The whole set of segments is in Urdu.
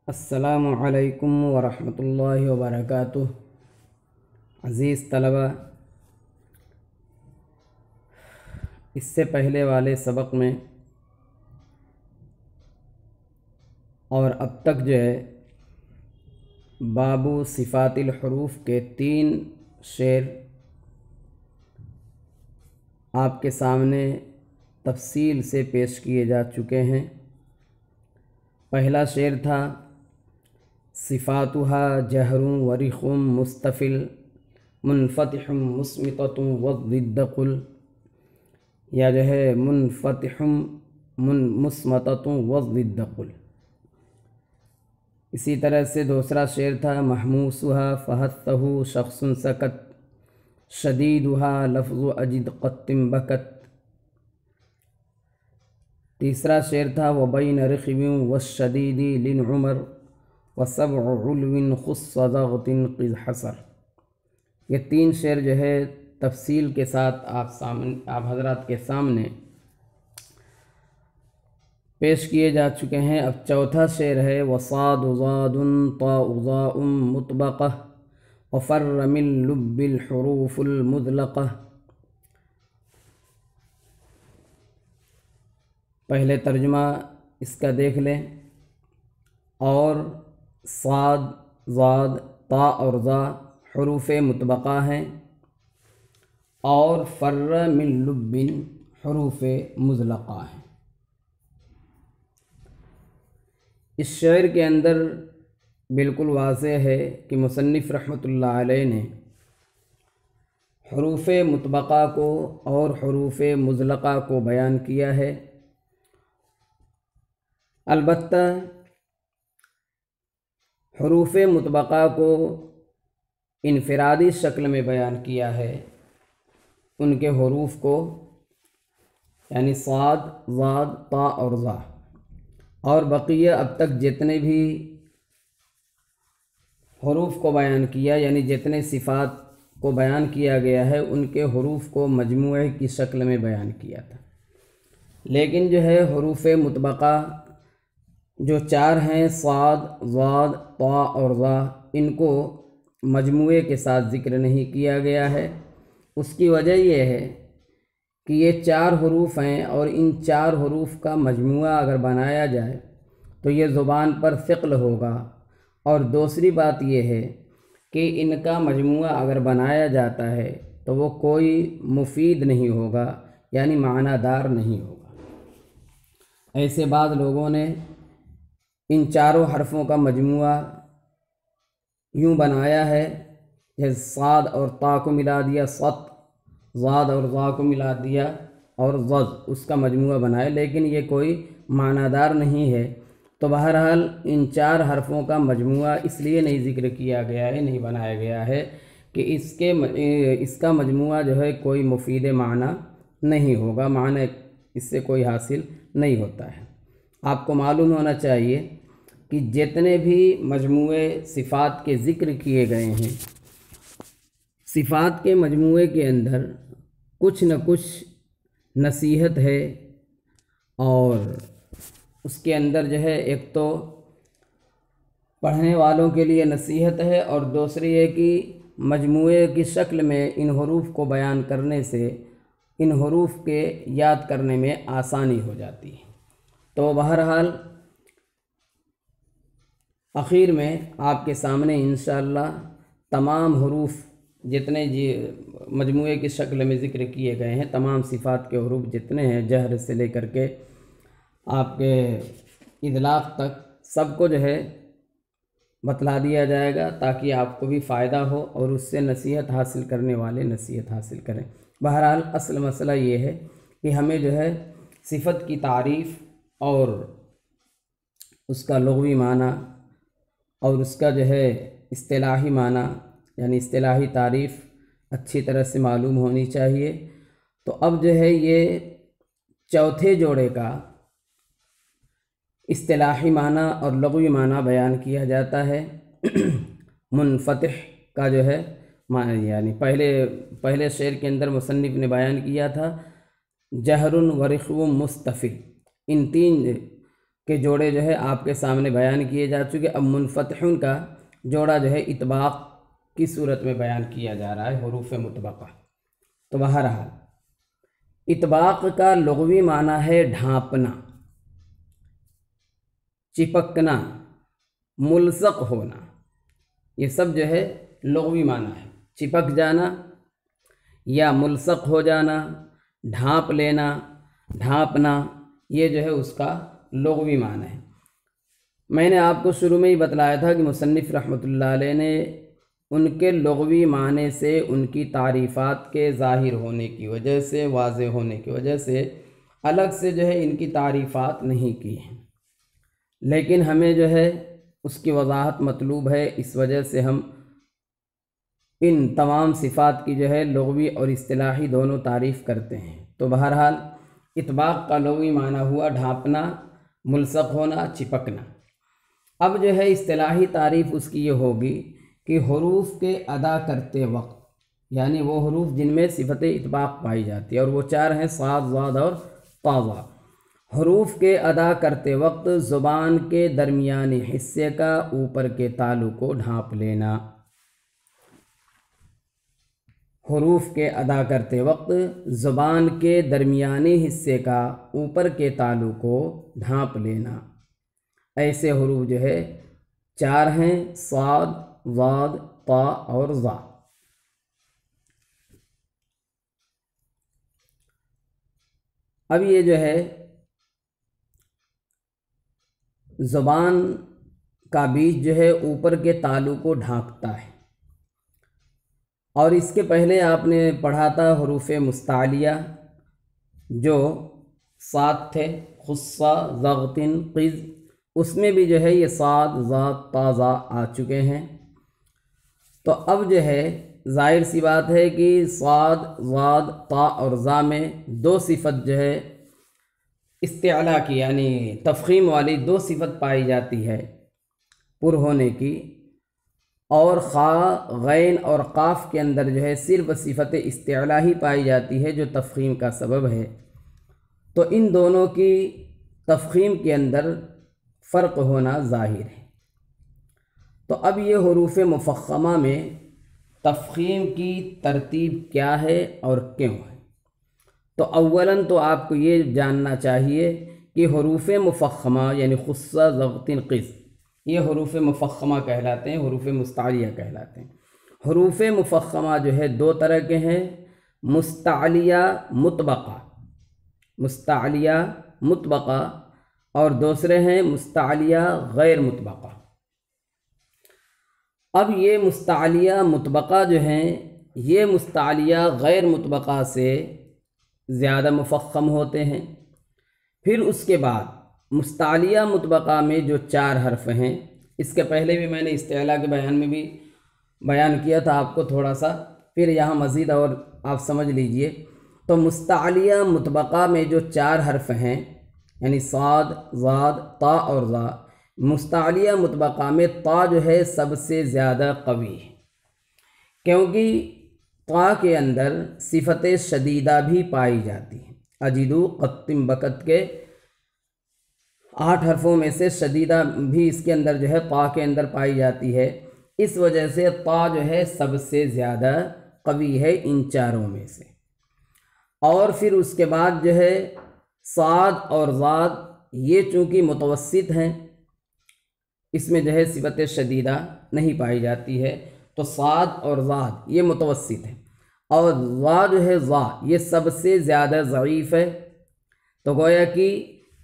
السلام علیکم ورحمۃ اللہ وبرکاتہ۔ عزیز طلبہ، اس سے پہلے والے سبق میں اور اب تک جو ہے باب صفات الحروف کے 3 شعر آپ کے سامنے تفصیل سے پیش کیے جا چکے ہیں۔ پہلا شعر تھا صفاتها جہر ورخ مستفل منفتح مصمتۃ والضد قل، یا جو ہے منفتح مصمتۃ والضد قل۔ اسی طرح سے دوسرا شعر تھا محموسها فحثه شخص سکت شدیدها لفظ اجد قط بکت۔ تیسرا شعر تھا وبین رخو والشدید لنعمر وسبع علو خص ضغط قذ حسر۔ یہ 3 شعر جو ہے تفصیل کے ساتھ آپ حضرات کے سامنے پیش کیے جا چکے ہیں۔ اب چوتھا شعر ہے وصاد ضاد طاء ظاء مطبقہ وفر من لب الحروف المذلقہ۔ پہلے ترجمہ اس کا دیکھ لیں۔ اور صاد، ضاد، طا اور ظا حروف مطبقہ ہیں، اور فر من لب حروف مذلقہ ہیں۔ اس شعر کے اندر بالکل واضح ہے کہ مصنف رحمۃ اللہ علیہ نے حروف مطبقہ کو اور حروف مذلقہ کو بیان کیا ہے۔ البتہ حروف مطبقہ کو انفرادی شکل میں بیان کیا ہے، ان کے حروف کو، یعنی صاد، ضاد، طا اور ظا، اور بقیہ اب تک جتنے بھی حروف کو بیان کیا، یعنی جتنے صفات کو بیان کیا گیا ہے، ان کے حروف کو مجموعے کی شکل میں بیان کیا تھا۔ لیکن جو ہے حروف مطبقہ جو 4 ہیں، صاد، ضاد، طا اور ظا، ان کو مجموعے کے ساتھ ذکر نہیں کیا گیا ہے۔ اس کی وجہ یہ ہے کہ یہ 4 حروف ہیں، اور ان 4 حروف کا مجموعہ اگر بنایا جائے تو یہ زبان پر ثقل ہوگا، اور دوسری بات یہ ہے کہ ان کا مجموعہ اگر بنایا جاتا ہے تو وہ کوئی مفید نہیں ہوگا، یعنی معنی دار نہیں ہوگا۔ ایسے بعض لوگوں نے ان 4 حرفوں کا مجموعہ یوں بنایا ہے، جیسے صاد اور طا کو ملا دیا صط، ضاد اور ظا کو ملا دیا اور ضد، اس کا مجموعہ بنایا، لیکن یہ کوئی معنی دار نہیں ہے۔ تو بہرحال ان 4 حرفوں کا مجموعہ اس لیے نہیں ذکر کیا گیا ہے، نہیں بنایا گیا ہے کہ اس کا مجموعہ جو ہے کوئی مفید معنی نہیں ہوگا، معنی اس سے کوئی حاصل نہیں ہوتا ہے۔ آپ کو معلوم ہونا چاہیے کہ جتنے بھی مجموعے صفات کے ذکر کیے گئے ہیں، صفات کے مجموعے کے اندر کچھ نہ کچھ نصیحت ہے، اور اس کے اندر جو ہے ایک تو پڑھنے والوں کے لیے نصیحت ہے، اور دوسری یہ کہ مجموعے کی شکل میں ان حروف کو بیان کرنے سے ان حروف کے یاد کرنے میں آسانی ہو جاتی ہے۔ تو بہرحال آخر میں آپ کے سامنے انشاءاللہ تمام حروف جتنے مجموعے کی شکل میں ذکر کیے گئے ہیں، تمام صفات کے حروف جتنے ہیں، جہر سے لے کر کے آپ کے اطلاق تک، سب کو جو ہے بتلا دیا جائے گا، تاکہ آپ کو بھی فائدہ ہو اور اس سے نصیحت حاصل کرنے والے نصیحت حاصل کریں۔ بہرحال اصل مسئلہ یہ ہے کہ ہمیں جو ہے صفت کی تعریف اور اس کا لغوی معنی اور اس کا جو ہے اصطلاحی معنی، یعنی اصطلاحی تعریف اچھی طرح سے معلوم ہونی چاہیے۔ تو اب جو ہے یہ چوتھے جوڑے کا اصطلاحی معنی اور لغوی معنی بیان کیا جاتا ہے۔ منفتح کا جو ہے یعنی پہلے شعر کے اندر مصنف نے بیان کیا تھا جہر و رخو مستفل، ان تین کے جوڑے جو ہے آپ کے سامنے بیان کیے جا چکے۔ اب منفتح کا جوڑا جو ہے اطباق کی صورت میں بیان کیا جا رہا ہے، حروف مطبقہ۔ تو بہرحال اطباق کا لغوی معنی ہے ڈھانپنا، چپکنا، ملصق ہونا، یہ سب جو ہے لغوی معنی ہے۔ چپک جانا یا ملصق ہو جانا، ڈھانپ لینا، ڈھانپنا، یہ جو ہے اس کا لغوی معنی ہے۔ میں نے آپ کو شروع میں ہی بتلایا تھا کہ مصنف رحمۃ اللہ علیہ نے ان کے لغوی معنی سے ان کی تعریفات کے ظاہر ہونے کی وجہ سے، واضح ہونے کی وجہ سے الگ سے جو ہے ان کی تعریفات نہیں کی ہیں، لیکن ہمیں جو ہے اس کی وضاحت مطلوب ہے، اس وجہ سے ہم ان تمام صفات کی جو ہے لغوی اور اصطلاحی دونوں تعریف کرتے ہیں۔ تو بہرحال اطباق کا لغوی معنی ہوا ڈھانپنا، ملصق ہونا، چپکنا۔ اب جو ہے اصطلاحی تعریف اس کی یہ ہوگی کہ حروف کے ادا کرتے وقت، یعنی وہ حروف جن میں صفت اطباق پائی جاتی ہے، اور وہ چار ہیں صاد، ضاد اور طا۔ حروف کے ادا کرتے وقت زبان کے درمیانی حصے کا اوپر کے تالو کو ڈھانپ لینا۔ حروف کے ادا کرتے وقت زبان کے درمیانی حصے کا اوپر کے تالو کو ڈھانپ لینا۔ ایسے حروف جو ہے چار ہیں، صاد، ضاد، طا اور ظا۔ اب یہ جو ہے زبان کا بیچ جو ہے اوپر کے تالو کو ڈھانپتا ہے، اور اس کے پہلے آپ نے پڑھا تھا حروف مستعلیہ جو 7 تھے، خصہ، ضغطن، قز، اس میں بھی جو ہے یہ صاد، ضاد، طا، ظا آ چکے ہیں۔ تو اب جو ہے ظاہر سی بات ہے کہ صاد، ضاد، طا اور ظا میں دو صفت جو ہے استعلاء کی، یعنی تفخیم والی دو صفت پائی جاتی ہے پر ہونے کی، اور خا، غین اور قاف کے اندر جو ہے صرف صفت استعلاء ہی پائی جاتی ہے جو تفخیم کا سبب ہے۔ تو ان دونوں کی تفخیم کے اندر فرق ہونا ظاہر ہے۔ تو اب یہ حروف مفخمہ میں تفخیم کی ترتیب کیا ہے اور کیوں ہے؟ تو اولاً تو آپ کو یہ جاننا چاہیے کہ حروف مفخمہ یعنی خصہ، ضغطن، قز، یہ حروف مفخمہ کہلاتے ہیں، حروف مستعلیہ کہلاتے ہیں۔ حروف مفخمہ جو ہے دو طرح کے ہیں، مستعلیہ مطبقہ، مستعلیہ مطبقہ، اور دوسرے ہیں مستعلیہ غیر مطبقہ۔ اب یہ مستعلیہ مطبقہ جو ہیں یہ مستعلیہ غیر مطبقہ سے زیادہ مفخم ہوتے ہیں۔ پھر اس کے بعد مستعلیہ مطبقہ میں جو 4 حرف ہیں، اس کے پہلے بھی میں نے استعلاء کے بیان میں بھی بیان کیا تھا آپ کو تھوڑا سا، پھر یہاں مزید اور آپ سمجھ لیجئے۔ تو مستعلیہ مطبقہ میں جو 4 حرف ہیں، یعنی صاد، ضاد، طا اور ظا، مستعلیہ مطبقہ میں طا جو ہے سب سے زیادہ قوی ہے، کیونکہ طا کے اندر صفت شدیدہ بھی پائی جاتی ہے۔ اجدو، قطم، بکت کے 8 حرفوں میں سے شدیدہ بھی اس کے اندر جو ہے طا کے اندر پائی جاتی ہے، اس وجہ سے طا جو ہے سب سے زیادہ قوی ہے ان چاروں میں سے۔ اور پھر اس کے بعد جو ہے صاد اور ضاد، یہ چونکہ متوسط ہیں، اس میں جو ہے صفت شدیدہ نہیں پائی جاتی ہے، تو صاد اور ضاد یہ متوسط ہے، اور ظا جو ہے ظا یہ سب سے زیادہ ضعیف ہے۔ تو گویا کہ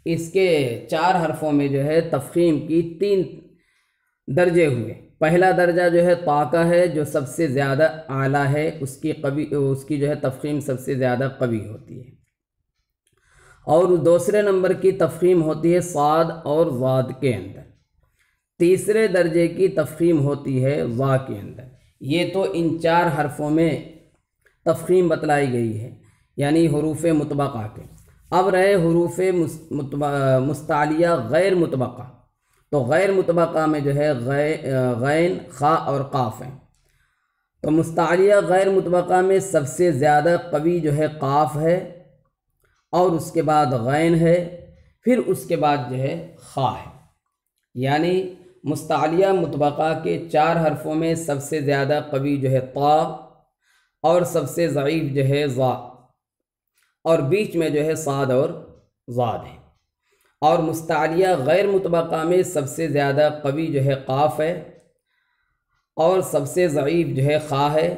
اس کے 4 حرفوں میں جو ہے تفخیم کی 3 درجے ہوئے۔ پہلا درجہ جو ہے طا کا ہے جو سب سے زیادہ اعلیٰ ہے، اس کی جو ہے تفخیم سب سے زیادہ قوی ہوتی ہے، اور دوسرے نمبر کی تفخیم ہوتی ہے صاد اور ضاد کے اندر، تیسرے درجے کی تفخیم ہوتی ہے ظا کے اندر۔ یہ تو ان 4 حرفوں میں تفخیم بتلائی گئی ہے، یعنی حروف مطبقہ کے۔ اب رہے حروف مستعلیہ غیر مطبقہ، تو غیر مطبقہ میں جو ہے غین، خا اور قاف ہیں۔ تو مستعلیہ غیر مطبقہ میں سب سے زیادہ قوی جو ہے قاف ہے، اور اس کے بعد غین ہے، پھر اس کے بعد جو ہے خا ہے۔ یعنی مستعلیہ مطبقہ کے 4 حرفوں میں سب سے زیادہ قوی جو ہے طا، اور سب سے ضعیف جو ہے ظا، اور بیچ میں جو ہے صاد اور ضاد ہے۔ اور مستعلیہ غیر مطبقہ میں سب سے زیادہ قوی جو ہے قاف ہے، اور سب سے ضعیف جو ہے خا ہے،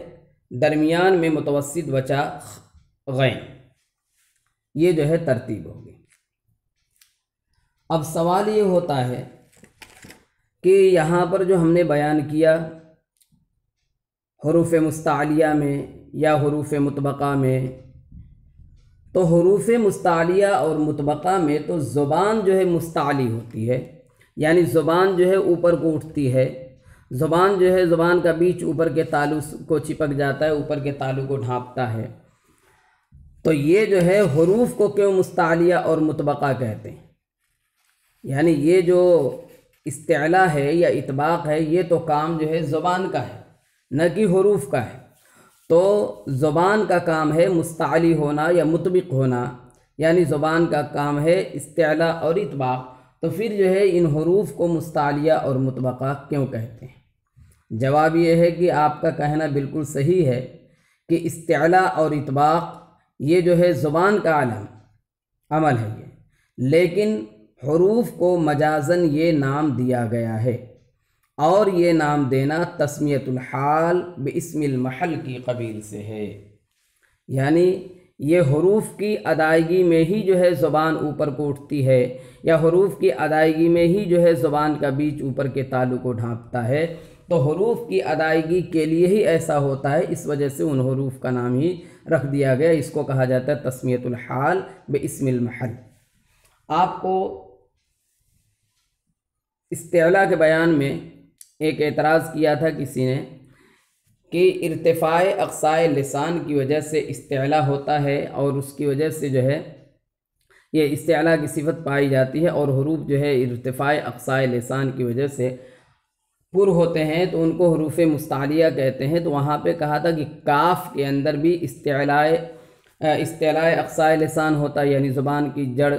درمیان میں متوسط بچا غین۔ یہ جو ہے ترتیب ہوگی۔ اب سوال یہ ہوتا ہے کہ یہاں پر جو ہم نے بیان کیا حروف مستعلیہ میں یا حروف مطبقہ میں، تو حروف مستعلیہ اور مطبقہ میں تو زبان جو ہے مستعلی ہوتی ہے، یعنی زبان جو ہے اوپر کو اٹھتی ہے، زبان جو ہے زبان کا بیچ اوپر کے تالو کو چپک جاتا ہے، اوپر کے تالو کو ڈھانپتا ہے۔ تو یہ جو ہے حروف کو کیوں مستعلیہ اور مطبقہ کہتے ہیں؟ یعنی یہ جو استعلا ہے یا اطباق ہے، یہ تو کام جو ہے زبان کا ہے، نہ کہ حروف کا ہے۔ تو زبان کا کام ہے مستعلی ہونا یا مطبق ہونا، یعنی زبان کا کام ہے استعلا اور اطباق۔ تو پھر جو ہے ان حروف کو مستعلیہ اور مطبقہ کیوں کہتے ہیں؟ جواب یہ ہے کہ آپ کا کہنا بالکل صحیح ہے کہ استعلا اور اطباق یہ جو ہے زبان کا عمل ہے یہ، لیکن حروف کو مجازاً یہ نام دیا گیا ہے، اور یہ نام دینا تسمیۃ الحال باسم المحل کی قبیل سے ہے۔ یعنی یہ حروف کی ادائیگی میں ہی جو ہے زبان اوپر کو اٹھتی ہے، یا حروف کی ادائیگی میں ہی جو ہے زبان کا بیچ اوپر کے تالو کو ڈھانپتا ہے۔ تو حروف کی ادائیگی کے لیے ہی ایسا ہوتا ہے، اس وجہ سے ان حروف کا نام ہی رکھ دیا گیا۔ اس کو کہا جاتا ہے تسمیۃ الحال باسم المحل۔ آپ کو استعلا کے بیان میں ایک اعتراض کیا تھا کسی نے کہ ارتفاع اقصائے لسان کی وجہ سے استعلا ہوتا ہے، اور اس کی وجہ سے جو ہے یہ استعلا کی صفت پائی جاتی ہے، اور حروف جو ہے ارتفاع اقصائے لسان کی وجہ سے پر ہوتے ہیں تو ان کو حروف مستعلیہ کہتے ہیں۔ تو وہاں پہ کہا تھا کہ کاف کے اندر بھی استعلاء اقصائے لسان ہوتا ہے، یعنی زبان کی جڑ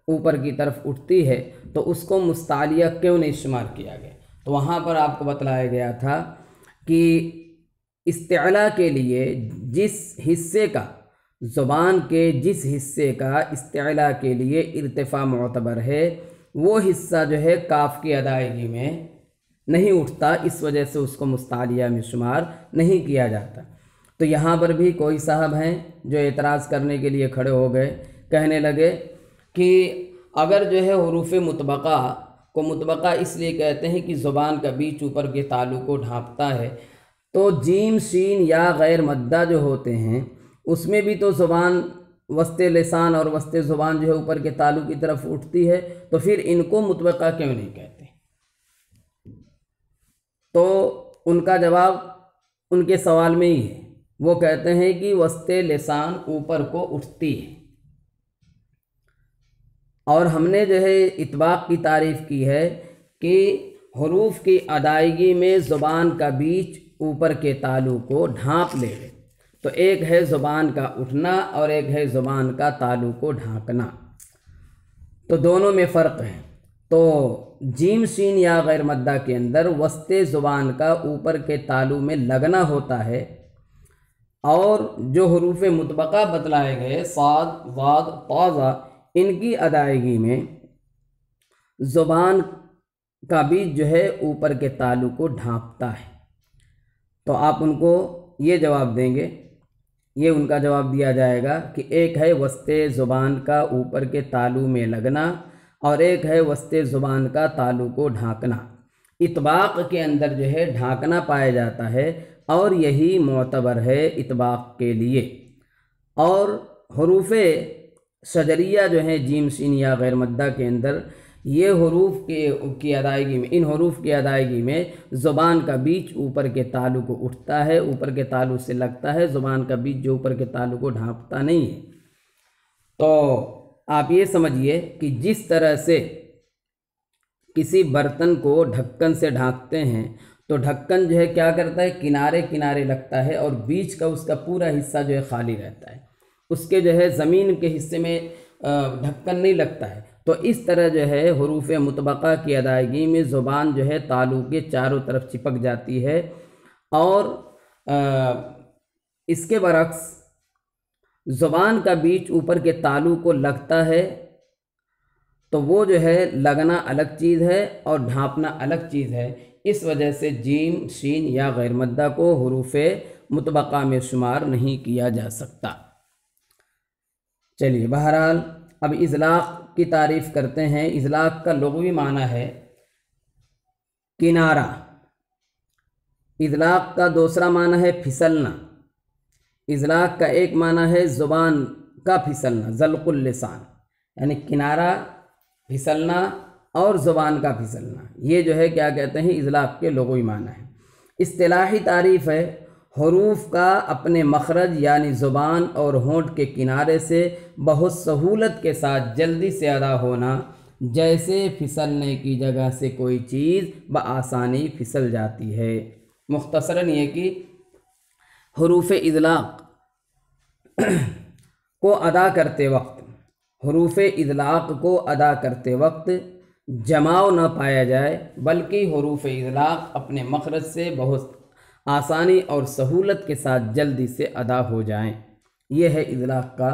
اوپر کی طرف اٹھتی ہے، تو اس کو مستعلیہ کیوں نہیں شمار کیا گیا؟ تو وہاں پر آپ کو بتلایا گیا تھا کہ استعلا کے لیے جس حصے کا، زبان کے جس حصے کا استعلا کے لیے ارتفاع معتبر ہے، وہ حصہ جو ہے کاف کی ادائیگی میں نہیں اٹھتا، اس وجہ سے اس کو مستعلیہ میں شمار نہیں کیا جاتا۔ تو یہاں پر بھی کوئی صاحب ہیں جو اعتراض کرنے کے لیے کھڑے ہو گئے، کہنے لگے کہ اگر جو ہے حروف مطبقہ کو مطبقہ اس لیے کہتے ہیں کہ زبان کا بیچ اوپر کے تالو کو ڈھانپتا ہے، تو جیم شین یا غیر مدہ جو ہوتے ہیں اس میں بھی تو زبان وسط لسان اور وسط زبان جو ہے اوپر کے تالو کی طرف اٹھتی ہے، تو پھر ان کو مطبقہ کیوں نہیں کہتے؟ تو ان کا جواب ان کے سوال میں ہی ہے، وہ کہتے ہیں کہ وسط لسان اوپر کو اٹھتی ہے، اور ہم نے جو ہے اطباق کی تعریف کی ہے کہ حروف کی ادائیگی میں زبان کا بیچ اوپر کے تالو کو ڈھانپ لے گئے۔ تو ایک ہے زبان کا اٹھنا اور ایک ہے زبان کا تالو کو ڈھانکنا، تو دونوں میں فرق ہے۔ تو جیم شین یا غیر مدہ کے اندر وسط زبان کا اوپر کے تالو میں لگنا ہوتا ہے، اور جو حروف مطبقہ بتلائے گئے صاد، ضاد، طا، ظا، ان کی ادائیگی میں زبان کا بیچ جو ہے اوپر کے تالو کو ڈھانپتا ہے۔ تو آپ ان کو یہ جواب دیں گے، یہ ان کا جواب دیا جائے گا کہ ایک ہے وسط زبان کا اوپر کے تالو میں لگنا، اور ایک ہے وسط زبان کا تالو کو ڈھانکنا۔ اطباق کے اندر جو ہے ڈھانکنا پایا جاتا ہے، اور یہی معتبر ہے اطباق کے لیے۔ اور حروف شجریہ جو ہیں جیم شین یا غیر مدہ کے اندر، یہ حروف کی ادائیگی میں، ان حروف کی ادائیگی میں زبان کا بیچ اوپر کے تالو کو اٹھتا ہے، اوپر کے تالو سے لگتا ہے، زبان کا بیچ جو اوپر کے تالو کو ڈھانپتا نہیں ہے۔ تو آپ یہ سمجھیے کہ جس طرح سے کسی برتن کو ڈھکن سے ڈھانکتے ہیں، تو ڈھکن جو ہے کیا کرتا ہے، کنارے کنارے لگتا ہے اور بیچ کا اس کا پورا حصہ جو ہے خالی رہتا ہے، اس کے جو ہے زمین کے حصے میں ڈھکن نہیں لگتا ہے۔ تو اس طرح جو ہے حروف مطبقہ کی ادائیگی میں زبان جو ہے تالو کے چاروں طرف چپک جاتی ہے، اور اس کے برعکس زبان کا بیچ اوپر کے تالو کو لگتا ہے، تو وہ جو ہے لگنا الگ چیز ہے اور ڈھانپنا الگ چیز ہے۔ اس وجہ سے جیم، شین یا غیر مدہ کو حروف مطبقہ میں شمار نہیں کیا جا سکتا۔ چلیے بہرحال اب اذلاق کی تعریف کرتے ہیں۔ اذلاق کا لغوی معنی ہے کنارہ۔ اذلاق کا دوسرا معنی ہے پھسلنا۔ اذلاق کا ایک معنی ہے زبان کا پھسلنا، زلق اللسان، یعنی کنارہ پھسلنا اور زبان کا پھسلنا، یہ جو ہے کیا کہتے ہیں، اذلاق کے لغوی معنی ہے۔ اصطلاحی تعریف ہے حروف کا اپنے مخرج یعنی زبان اور ہونٹ کے کنارے سے بہت سہولت کے ساتھ جلدی سے ادا ہونا، جیسے پھسلنے کی جگہ سے کوئی چیز بآسانی پھسل جاتی ہے۔ مختصراً یہ کہ حروف اذلاق کو ادا کرتے وقت، حروف اذلاق کو ادا کرتے وقت جماؤ نہ پایا جائے، بلکہ حروف اذلاق اپنے مخرج سے بہت آسانی اور سہولت کے ساتھ جلدی سے ادا ہو جائیں۔ یہ ہے اذلاق کا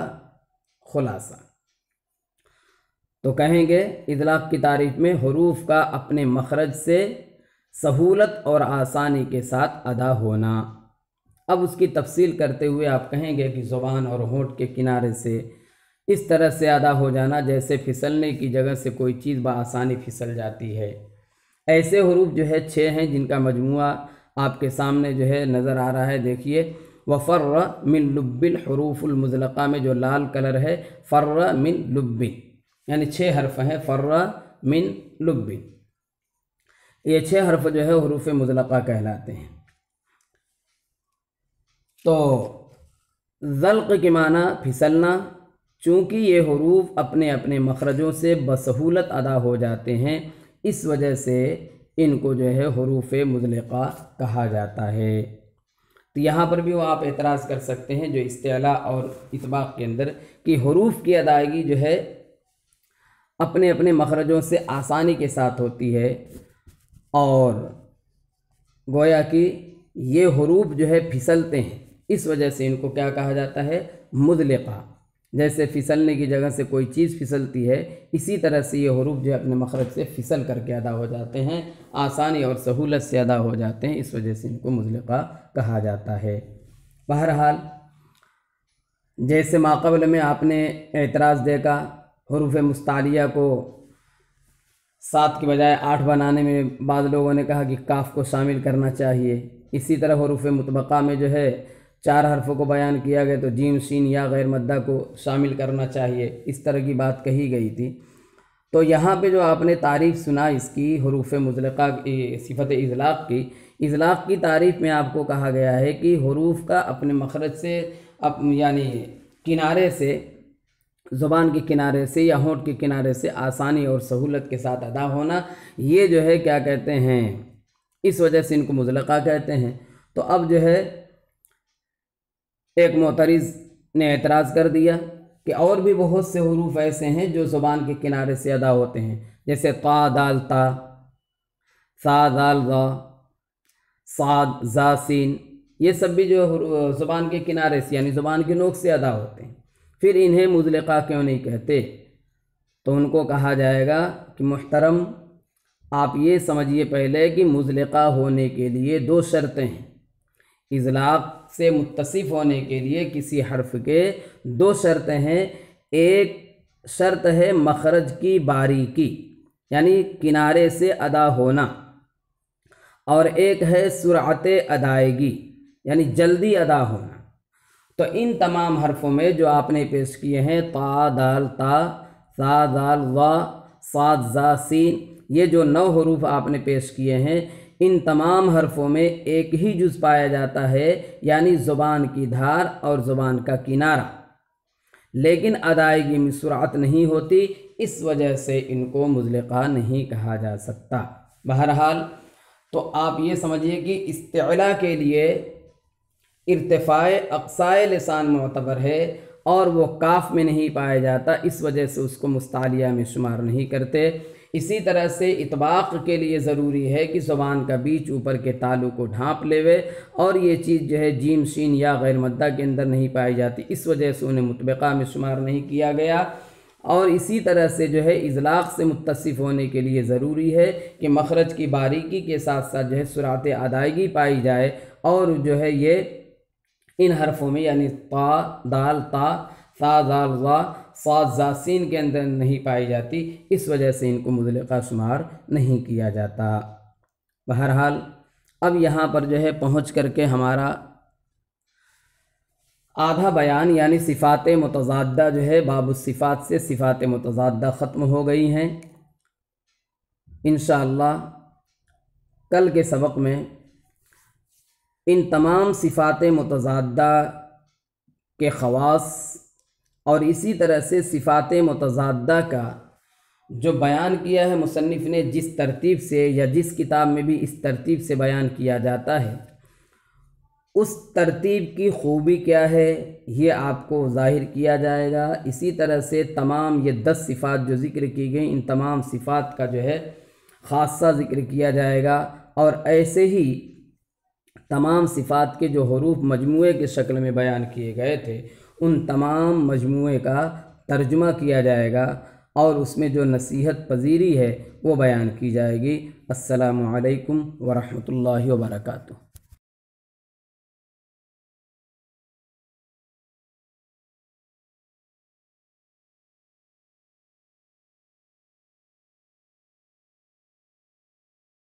خلاصہ۔ تو کہیں گے اذلاق کی تعریف میں حروف کا اپنے مخرج سے سہولت اور آسانی کے ساتھ ادا ہونا۔ اب اس کی تفصیل کرتے ہوئے آپ کہیں گے کہ زبان اور ہونٹ کے کنارے سے اس طرح سے ادا ہو جانا جیسے پھسلنے کی جگہ سے کوئی چیز بآسانی پھسل جاتی ہے۔ ایسے حروف جو ہے 6 ہیں، جن کا مجموعہ آپ کے سامنے جو ہے نظر آ رہا ہے، دیکھیے۔ وفر من لب الحروف المزلقہ میں جو لال کلر ہے، فر من لب، یعنی 6 حرف ہیں، فر من لب، یہ 6 حرف جو ہے حروف مزلقہ کہلاتے ہیں۔ تو زلق کے معنی پھسلنا، چونکہ یہ حروف اپنے اپنے مخرجوں سے بسہولت ادا ہو جاتے ہیں، اس وجہ سے ان کو جو ہے حروف مزلقہ کہا جاتا ہے۔ تو یہاں پر بھی وہ آپ اعتراض کر سکتے ہیں جو استعلاء اور اطباق کے اندر، کہ حروف کی ادائیگی جو ہے اپنے اپنے مخرجوں سے آسانی کے ساتھ ہوتی ہے، اور گویا کہ یہ حروف جو ہے پھسلتے ہیں، اس وجہ سے ان کو کیا کہا جاتا ہے، مزلقہ۔ جیسے پھسلنے کی جگہ سے کوئی چیز پھسلتی ہے، اسی طرح سے یہ حروف جو اپنے مخرج سے پھسل کر کے ادا ہو جاتے ہیں، آسانی اور سہولت سے ادا ہو جاتے ہیں، اس وجہ سے ان کو مزلقہ کہا جاتا ہے۔ بہرحال جیسے ماقبل میں آپ نے اعتراض دیکھا، حروف مستعلیہ کو 7 کی بجائے 8 بنانے میں بعض لوگوں نے کہا کہ کاف کو شامل کرنا چاہیے۔ اسی طرح حروف مطبقہ میں جو ہے 4 حرفوں کو بیان کیا گیا تو جیم، شین یا غیر مدہ کو شامل کرنا چاہیے، اس طرح کی بات کہی گئی تھی۔ تو یہاں پہ جو آپ نے تعریف سنا اس کی حروف مزلقہ کی صفت اذلاق کی، اذلاق کی تعریف میں آپ کو کہا گیا ہے کہ حروف کا اپنے مخرج سے یعنی کنارے سے، زبان کے کنارے سے یا ہونٹ کے کنارے سے آسانی اور سہولت کے ساتھ ادا ہونا، یہ جو ہے کیا کہتے ہیں، اس وجہ سے ان کو مزلقہ کہتے ہیں۔ تو اب جو ہے ایک معترض نے اعتراض کر دیا کہ اور بھی بہت سے حروف ایسے ہیں جو زبان کے کنارے سے ادا ہوتے ہیں، جیسے طا دال تا، ثا دال ظا، صاد زا سین، یہ سب بھی جو زبان کے کنارے سے یعنی زبان کی نوک سے ادا ہوتے ہیں، پھر انہیں مزلقہ کیوں نہیں کہتے؟ تو ان کو کہا جائے گا کہ محترم آپ یہ سمجھیے پہلے کہ مزلقہ ہونے کے لیے 2 شرطیں ہیں۔ اذلاق سے متصف ہونے کے لیے کسی حرف کے 2 شرطیں ہیں۔ ایک شرط ہے مخرج کی باریکی یعنی کنارے سے ادا ہونا، اور ایک ہے سرعت ادائیگی یعنی جلدی ادا ہونا۔ تو ان تمام حرفوں میں جو آپ نے پیش کیے ہیں، طا دال تا، ثا دال ظا، صاد زا سین، یہ جو 9 حروف آپ نے پیش کیے ہیں، ان تمام حرفوں میں ایک ہی جز پایا جاتا ہے، یعنی زبان کی دھار اور زبان کا کنارہ، لیکن ادائیگی میں سرعت نہیں ہوتی، اس وجہ سے ان کو مزلقہ نہیں کہا جا سکتا۔ بہرحال تو آپ یہ سمجھیے کہ استعلا کے لیے ارتفاع اقصائے لسان معتبر ہے اور وہ کاف میں نہیں پایا جاتا، اس وجہ سے اس کو مستعلیہ میں شمار نہیں کرتے۔ اسی طرح سے اطباق کے لیے ضروری ہے کہ زبان کا بیچ اوپر کے تالو کو ڈھانپ لیوے، اور یہ چیز جو ہے جیم شین یا غیر مدہ کے اندر نہیں پائی جاتی، اس وجہ سے انہیں مطبقہ میں شمار نہیں کیا گیا۔ اور اسی طرح سے جو ہے اطلاق سے متصف ہونے کے لیے ضروری ہے کہ مخرج کی باریکی کے ساتھ ساتھ جو ہے سرعت ادائیگی پائی جائے، اور جو ہے یہ ان حرفوں میں یعنی طا دال تا، ثا ذال ظا، صاد زا سین کے اندر نہیں پائی جاتی، اس وجہ سے ان کو مطلقہ شمار نہیں کیا جاتا۔ بہرحال اب یہاں پر جو ہے پہنچ کر کے ہمارا آدھا بیان یعنی صفات متضادہ جو ہے باب الصفات سے صفات متضادہ ختم ہو گئی ہیں۔ انشاءاللہ کل کے سبق میں ان تمام صفات متضادہ کے خواص اور اسی طرح سے صفات متضادہ کا جو بیان کیا ہے مصنف نے، جس ترتیب سے یا جس کتاب میں بھی اس ترتیب سے بیان کیا جاتا ہے، اس ترتیب کی خوبی کیا ہے یہ آپ کو ظاہر کیا جائے گا۔ اسی طرح سے تمام یہ 10 صفات جو ذکر کی گئیں، ان تمام صفات کا جو ہے خاصہ ذکر کیا جائے گا، اور ایسے ہی تمام صفات کے جو حروف مجموعے کے شکل میں بیان کیے گئے تھے، ان تمام مجموعے کا ترجمہ کیا جائے گا، اور اس میں جو نصیحت پذیری ہے وہ بیان کی جائے گی۔ السلام علیکم ورحمۃ اللہ وبرکاتہ۔